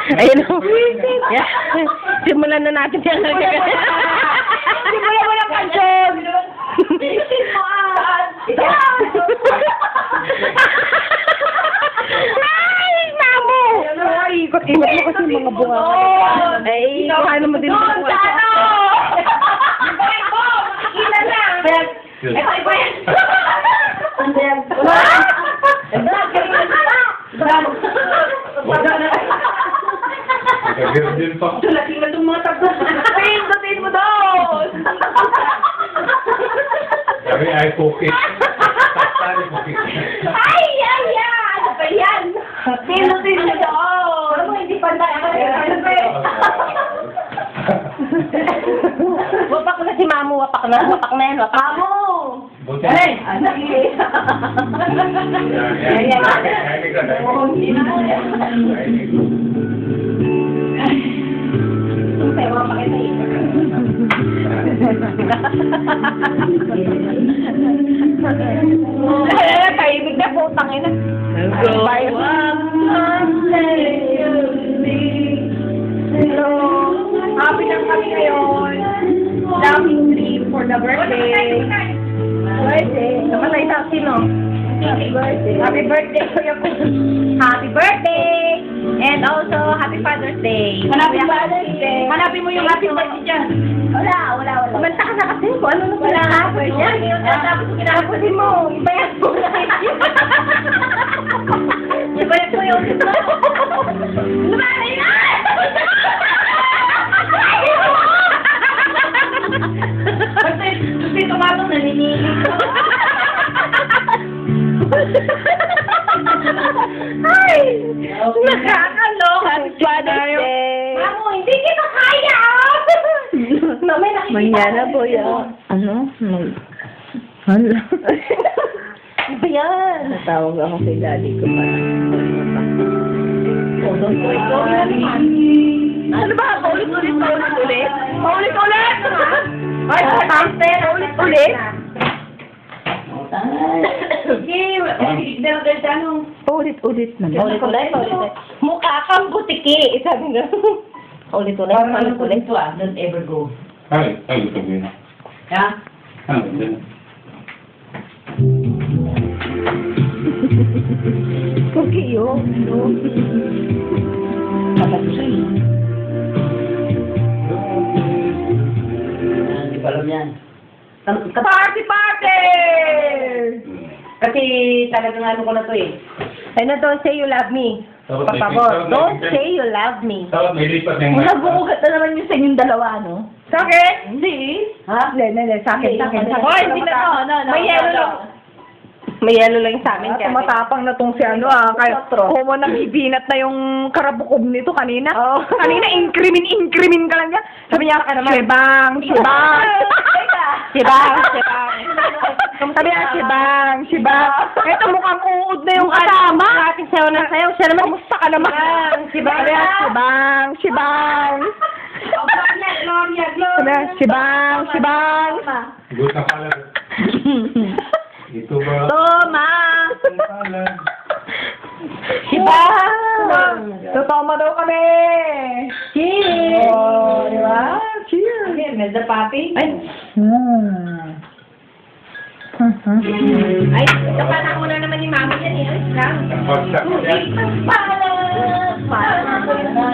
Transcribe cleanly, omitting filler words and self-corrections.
Ayun o. Yeah. Simulan na natin yan. Simulan mo ng kansyon. Bisin mo Ay, mamo! Ay, ikot-ikot mo kasi mga bunga. Ay, paano mo din ito? Makikita na. Ito, iba yan. Ano yan? Nag-virgin pa. Tulating na itong mga tabas. Pindutin mo doon. Sabi ay cookie. Sabi cookie. Ay! Ano ba yan? Pindutin mo doon. Ano mo, hindi pantay. Ano ba yan? Wapak na si Mamo, wapak na yan, wapak. Mamo! Buti. Ay! Ano yun? Kaibig na putang ina. Happy lang kami ngayon. Loving dream for the birthday. Namatay sa sino? Happy birthday. Happy birthday, Kuya Kun. Happy birthday! And also, Happy Father's Day. Hanapin mo yung happy birthday dyan. Wala. Kumanta ka na kasi kung ano na pala happy birthday. Tapos Tapusin mo, ibayat mo. Ibayat mo yung ito. Lumalay na! Kasi tumatong naninilig ko. Ay! Nakakaloka. Father's Day. Mamo, hindi kita kaya! Mamay nakikita. Mangyana po yan. Ano? Hala. Ano ba yan? Natawag ako kay daddy ko para. Ano ba? Paulit-ulit? Paulit-ulit? Ay, paulit-ulit? Paulit-ulit naman. Paulit-ulit? Mukha kang butiki. Sabi nga. Paulit-ulit? Paulit-ulit? Don't ever go. Ay, ito yun. Yeah? Ano, yun. Cookie yun. Hindi pa alam yan. Party! Kasi talagang ano ko na to eh. Ano, don't say you love me. Tapos may Papabot. picture, Don't may say you love me. Tapos may lipat yung Nag-uugat na naman yun sa inyong dalawa, no? Sa akin? Hindi. Ha? Hindi. Sa akin. Hoy, hindi na to. May yellow lang. May yellow lang sa amin. Kaya. Tumatapang na tong si ano kaya kumo nang ibinat na yung karabukob nito kanina. Oh. Kanina, inkrimin ka lang niya. Sabi niya, Shebang. Sabi niya, Shebang. Ito mukhang uod na yung kasama. Ating sayo na sayo. Siya naman. Kamusta ka naman? Sabi niya, Shebang. Gloria. Sabi niya, Shebang. Good na pala. Ito ba? Toma! Ang pala. Shebang! Totoma daw kami. Cheers! Oh, di ba? Cheers. Okay, medyo papi. Ay! Ay, napana mo na naman ni Mama yan eh. Alis lang. Ang bagsak yan. Para!